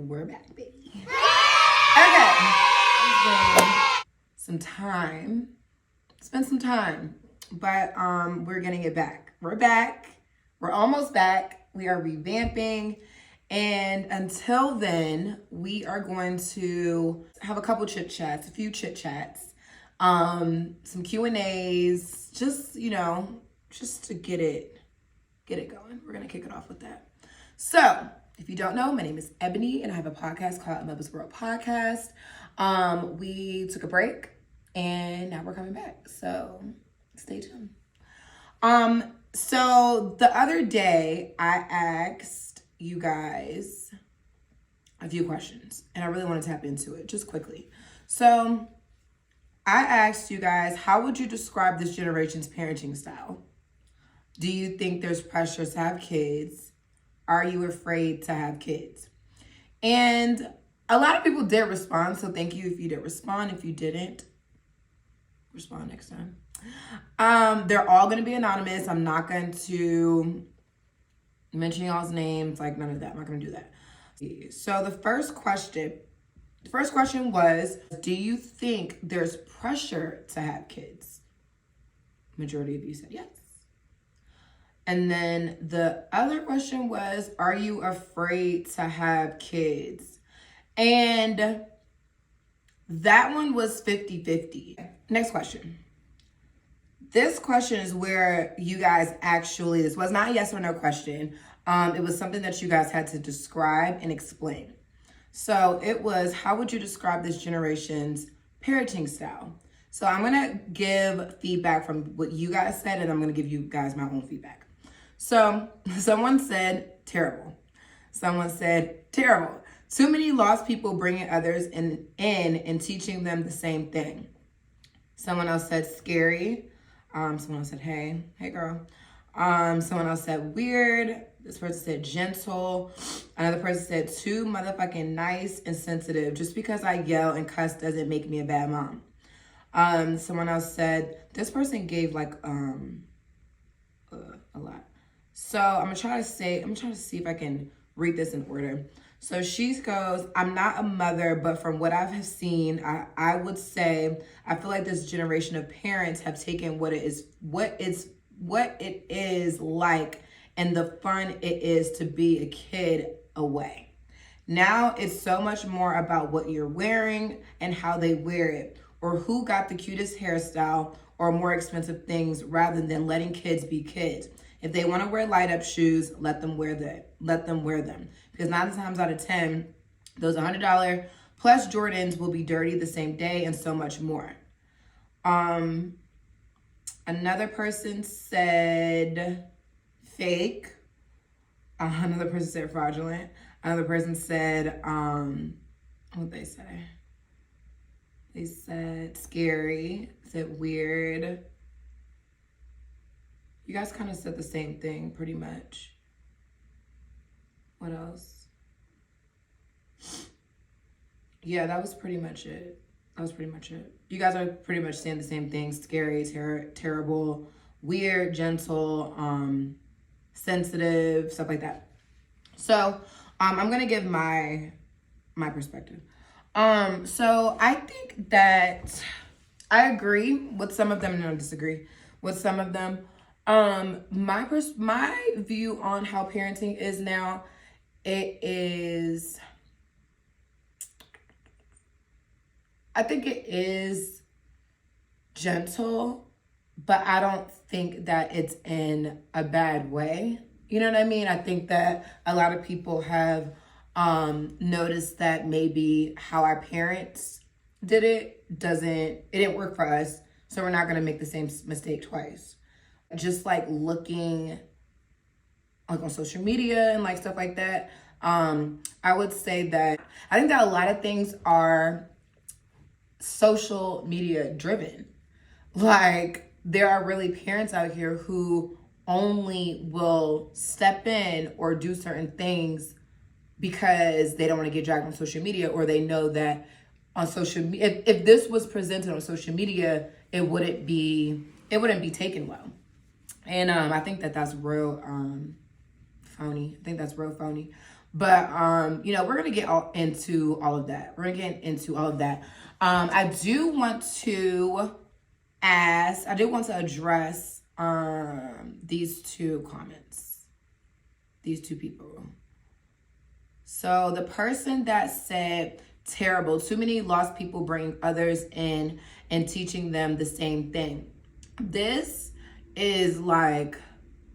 We're back, baby. Okay. Some time. Spend some time. But we're getting it back. We're back. We're almost back. We are revamping. And until then, we are going to have a couple chit chats, a few chit chats, some Q&As, just to get it going. We're gonna kick it off with that. So, if you don't know, my name is Ebony, and I have a podcast called Muva's World Podcast. We took a break, and now we're coming back. So, stay tuned. So the other day, I asked you guys a few questions, and I really want to tap into it just quickly. So I asked you guys, how would you describe this generation's parenting style? Do you think there's pressure to have kids? Are you afraid to have kids? And a lot of people did respond, so thank you if you did respond. If you didn't, respond next time. They're all going to be anonymous. I'm not going to mention y'all's names, like none of that. I'm not going to do that. So the first question was, do you think there's pressure to have kids? Majority of you said yes. And then the other question was, are you afraid to have kids? And that one was 50-50. Next question. This question is where you guys actually, this was not a yes or no question. It was something that you guys had to describe and explain. So it was, how would you describe this generation's parenting style? So I'm going to give feedback from what you guys said, and I'm going to give you guys my own feedback. So someone said terrible. Someone said terrible. Too many lost people bringing others in and teaching them the same thing. Someone else said scary. Someone else said, hey girl. Someone else said weird. This person said gentle. Another person said too motherfucking nice and sensitive. Just because I yell and cuss doesn't make me a bad mom. Someone else said, this person gave like a lot. So I'm gonna try to see if I can read this in order. So she goes, I'm not a mother, but from what I have seen, I would say I feel like this generation of parents have taken what it is like and the fun it is to be a kid away. Now it's so much more about what you're wearing and how they wear it, or who got the cutest hairstyle or more expensive things, rather than letting kids be kids. If they want to wear light up shoes, let them wear them. Because 9 times out of 10, those $100 plus Jordans will be dirty the same day, and so much more. Another person said fake. Another person said fraudulent. Another person said, what'd they say? They said scary, said weird. You guys kind of said the same thing, pretty much. What else? Yeah, that was pretty much it. You guys are pretty much saying the same thing. Scary, terrible, weird, gentle, sensitive, stuff like that. So, I'm going to give my perspective. So I think that I agree with some of them and I disagree with some of them. My view on how parenting is now, I think it is gentle, but I don't think that it's in a bad way. You know what I mean? I think that a lot of people have noticed that maybe how our parents did it didn't work for us, so we're not going to make the same mistake twice. Just like looking like on social media and like stuff like that, I would say that I think that a lot of things are social media driven. Like, there are really parents out here who only will step in or do certain things because they don't want to get dragged on social media, or they know that on social media, if this was presented on social media, it wouldn't be taken well. And I think that that's real phony. But you know, we're gonna get into all of that. We're gonna get into all of that. I do want to address these two comments. These two people. So the person that said, terrible, too many lost people bringing others in and teaching them the same thing. This is like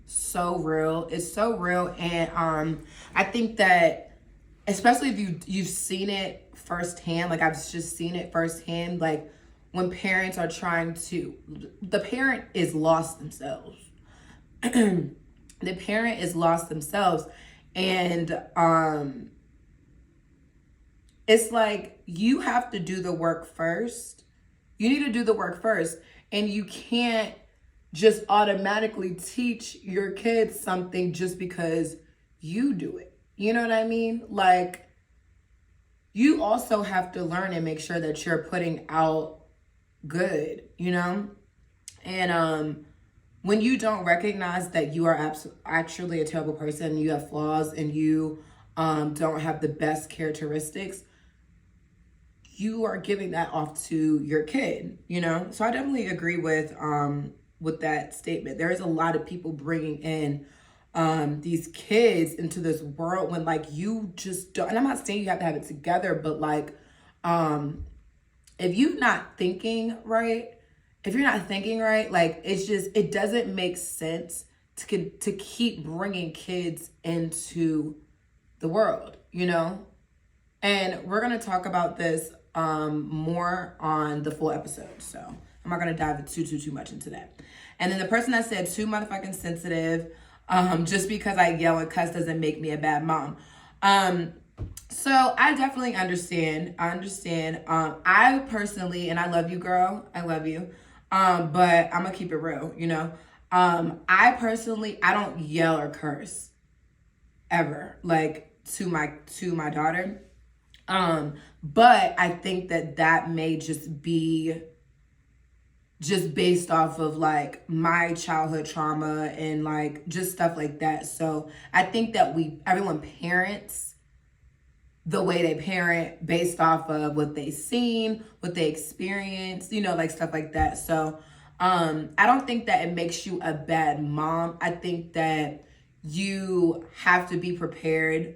so real. It's so real. And I think that especially if you've seen it firsthand, like I've just seen it firsthand, like when parents are trying to, the parent is lost themselves. The parent is lost themselves. And it's like you have to do the work first. You need to do the work first. And you can't just automatically teach your kids something just because you do it. You know what I mean? Like, you also have to learn and make sure that you're putting out good, you know? And when you don't recognize that you are actually a terrible person, you have flaws, and you don't have the best characteristics, you are giving that off to your kid, you know? So I definitely agree with that statement. There is a lot of people bringing in these kids into this world when like you just don't, and I'm not saying you have to have it together, but like if you're not thinking right, like it's just, it doesn't make sense to keep bringing kids into the world, you know? And we're going to talk about this more on the full episode. So I'm not going to dive too much into that. And then the person that said too motherfucking sensitive, just because I yell and cuss doesn't make me a bad mom. So I definitely understand. I personally, and I love you, girl. I love you. But I'm gonna keep it real, you know. I personally, I don't yell or curse ever, like to my daughter. But I think that may just be based off of like my childhood trauma and like just stuff like that. So I think that everyone parents the way they parent based off of what they seen, what they experienced, you know, like stuff like that. So I don't think that it makes you a bad mom. I think that you have to be prepared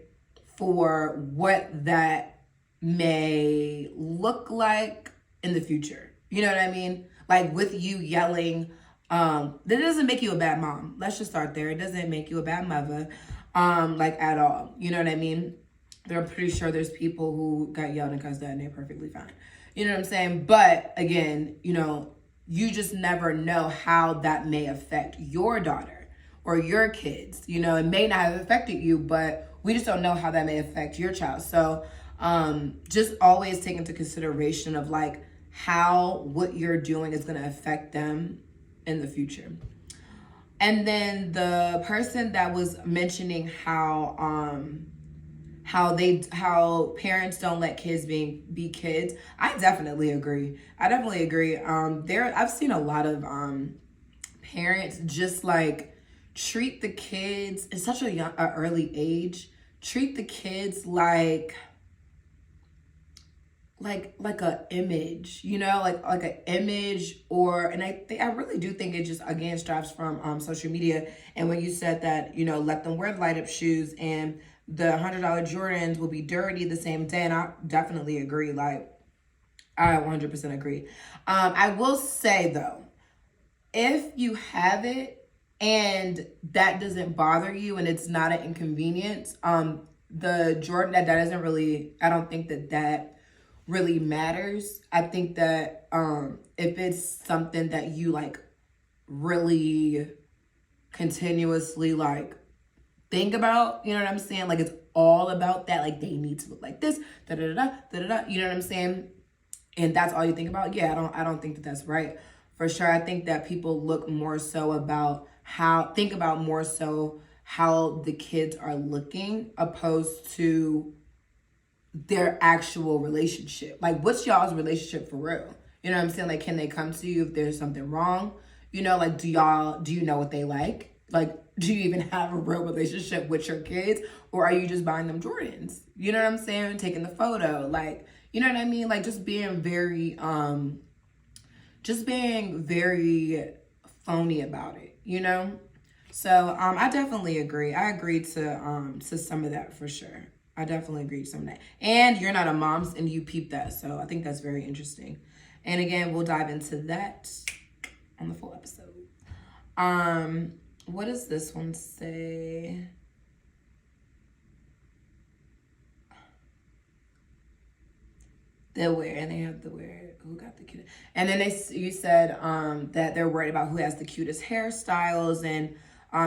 for what that may look like in the future. You know what I mean? Like with you yelling, that doesn't make you a bad mom. Let's just start there. It doesn't make you a bad mother, like at all. You know what I mean? I'm pretty sure there's people who got yelled and cussed at and they're perfectly fine. You know what I'm saying? But again, you know, you just never know how that may affect your daughter or your kids. You know, it may not have affected you, but we just don't know how that may affect your child. So just always take into consideration of like how what you're doing is going to affect them in the future. And then the person that was mentioning how parents don't let kids be kids, I definitely agree. I've seen a lot of parents just like treat the kids at such a early age, treat the kids like a image, you know, like an image, and I really do think it just again straps from social media. And when you said that, you know, let them wear the light up shoes and the $100 Jordans will be dirty the same day, and I definitely agree. Like I 100% agree. I will say though, if you have it and that doesn't bother you and it's not an inconvenience, the Jordan that doesn't really, I don't think that really matters. I think that if it's something that you like really continuously like think about, you know what I'm saying? Like it's all about that, like they need to look like this, da da da da da. You know what I'm saying? And that's all you think about. Yeah, I don't think that that's right. For sure, I think that people look more so about more so how the kids are looking opposed to their actual relationship. Like, what's y'all's relationship for real? You know what I'm saying? Like, can they come to you if there's something wrong? You know, like, do you know what they like? Like, do you even have a real relationship with your kids, or are you just buying them Jordans? You know what I'm saying? Taking the photo, like, you know what I mean? Like, just being very phony about it, you know? So I definitely agree. I agree to some of that for sure. I definitely agree to some of that. And you're not a mom and you peep that. So I think that's very interesting. And again, we'll dive into that on the full episode. What does this one say? The wear, and they have the wear. Who got the cutest? And then you said that they're worried about who has the cutest hairstyles and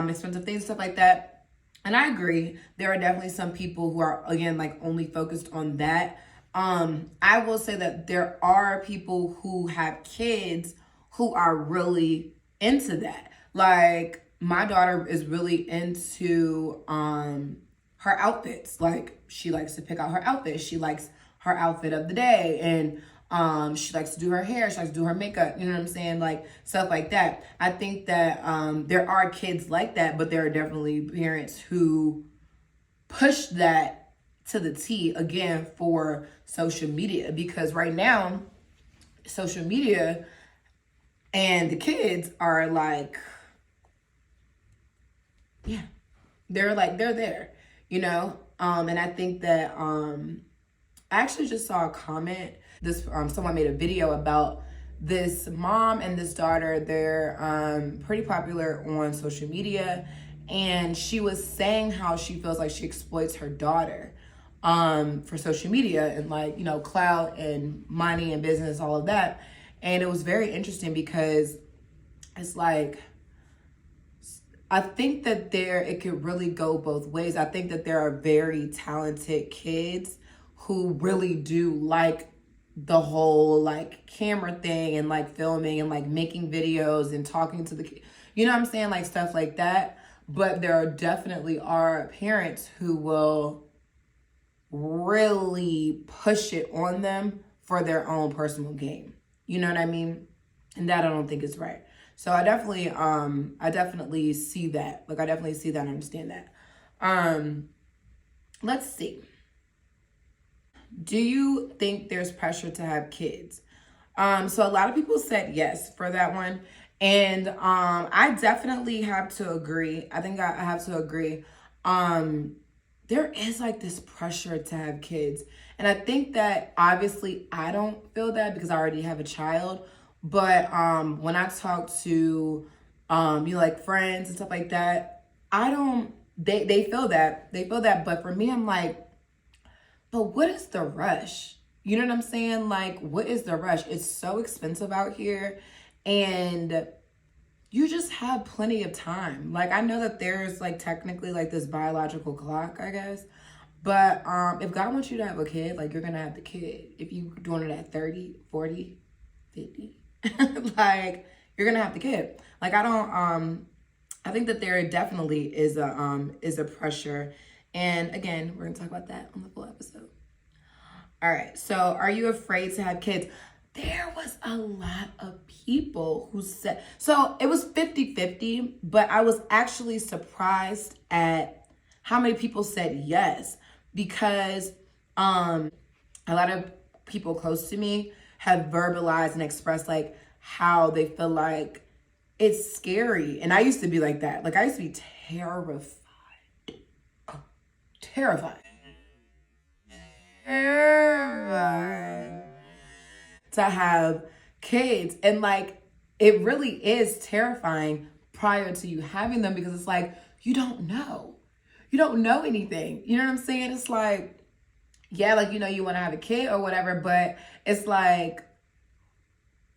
expensive things, stuff like that. And I agree. There are definitely some people who are, again, like only focused on that. I will say that there are people who have kids who are really into that. Like, my daughter is really into her outfits. Like, she likes to pick out her outfits. She likes her outfit of the day, and she likes to do her hair, she likes to do her makeup, you know what I'm saying, like stuff like that. I think that there are kids like that, but there are definitely parents who push that to the T, again, for social media, because right now social media and the kids are like, yeah, they're there, you know. And I think that I actually just saw a comment. This someone made a video about this mom and this daughter. They're pretty popular on social media, and she was saying how she feels like she exploits her daughter for social media and, like, you know, clout and money and business, all of that. And it was very interesting because it's like, I think that it could really go both ways. I think that there are very talented kids who really do like the whole like camera thing and like filming and like making videos and talking to the, you know what I'm saying, like stuff like that. But there definitely are parents who will really push it on them for their own personal gain. You know what I mean? And that I don't think is right. So I definitely see that. Like, I definitely see that and understand that. Let's see. Do you think there's pressure to have kids? So a lot of people said yes for that one. And I definitely have to agree. I think I have to agree. There is like this pressure to have kids. And I think that obviously I don't feel that because I already have a child. But when I talk to you know, like friends and stuff like that, they feel that. They feel that. But for me, I'm like, but what is the rush? You know what I'm saying? Like, what is the rush? It's so expensive out here, and you just have plenty of time. Like, I know that there's like technically like this biological clock, I guess. But if God wants you to have a kid, like, you're going to have the kid. If you're doing it at 30, 40, 50, like, you're going to have the kid. Like, I think that there definitely is a pressure. And again, we're going to talk about that on the full episode. All right. So, are you afraid to have kids? There was a lot of people who said, so it was 50-50, but I was actually surprised at how many people said yes, because a lot of people close to me have verbalized and expressed like how they feel like it's scary. And I used to be like that. Like, I used to be terrified to have kids. And like, it really is terrifying prior to you having them, because it's like, you don't know anything, you know what I'm saying? It's like, yeah, like, you know, you want to have a kid or whatever, but it's like,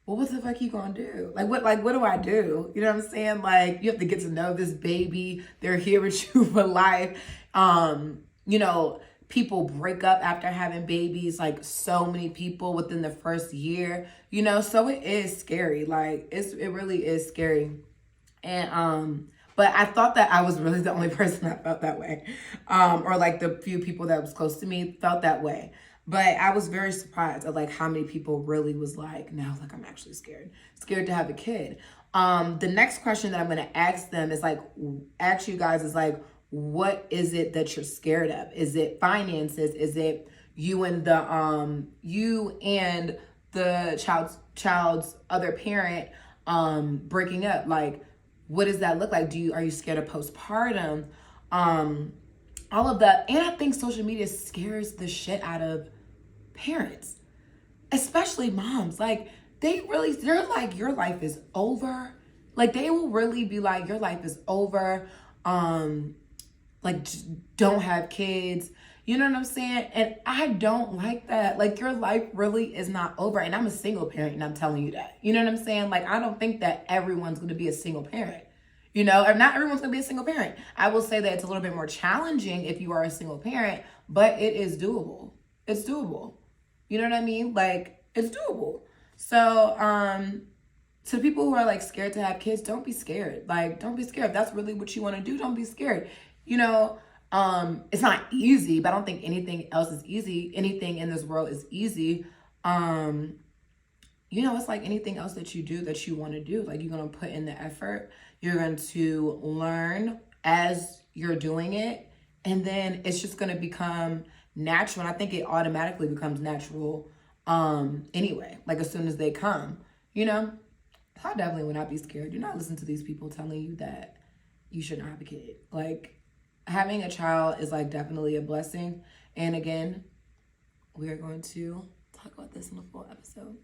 well, what the fuck you gonna do? Like what do I do? You know what I'm saying? Like, you have to get to know this baby. They're here with you for life. You know, people break up after having babies, like so many people within the first year, you know, so it is scary. Like, it really is scary. And but I thought that I was really the only person that felt that way. Or like the few people that was close to me felt that way. But I was very surprised at like how many people really was like, no, like, I'm actually scared to have a kid. The next question that I'm going to ask them is like, ask you guys is like, what is it that you're scared of? Is it finances? Is it you and the child's other parent breaking up? Like, what does that look like? Are you scared of postpartum? All of that. And I think social media scares the shit out of parents, especially moms. Like, they're like, your life is over. Like, they will really be like, your life is over. Like, don't have kids. You know what I'm saying? And I don't like that. Like, your life really is not over. And I'm a single parent, and I'm telling you that. You know what I'm saying? Like, I don't think that everyone's going to be a single parent. You know, or not everyone's going to be a single parent. I will say that it's a little bit more challenging if you are a single parent, but it is doable. It's doable. You know what I mean? Like, it's doable. So, to people who are like scared to have kids, don't be scared. Like, don't be scared. If that's really what you want to do, don't be scared. You know, it's not easy, but I don't think anything else is easy. Anything in this world is easy. You know, it's like anything else that you do that you want to do. Like, you're going to put in the effort. You're going to learn as you're doing it. And then it's just going to become natural. And I think it automatically becomes natural anyway, like as soon as they come, you know. I definitely would not be scared. Do not listen to these people telling you that you shouldn't have a kid. Like, having a child is like definitely a blessing. And again, we are going to talk about this in a full episode.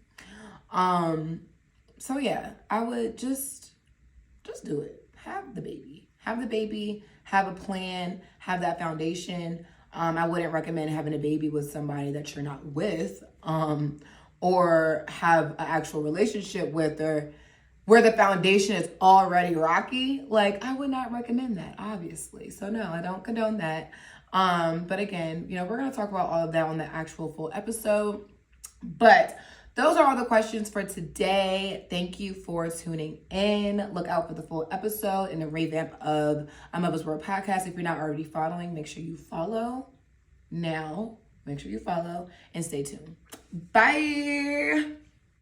So yeah, I would just do it. Have the baby. Have the baby. Have a plan. Have that foundation. I wouldn't recommend having a baby with somebody that you're not with, or have an actual relationship with, or where the foundation is already rocky. Like, I would not recommend that, obviously. So no, I don't condone that. But again, you know, we're going to talk about all of that on the actual full episode. But those are all the questions for today. Thank you for tuning in. Look out for the full episode and the revamp of Muva's World podcast. If you're not already following, make sure you follow now. Make sure you follow and stay tuned. Bye.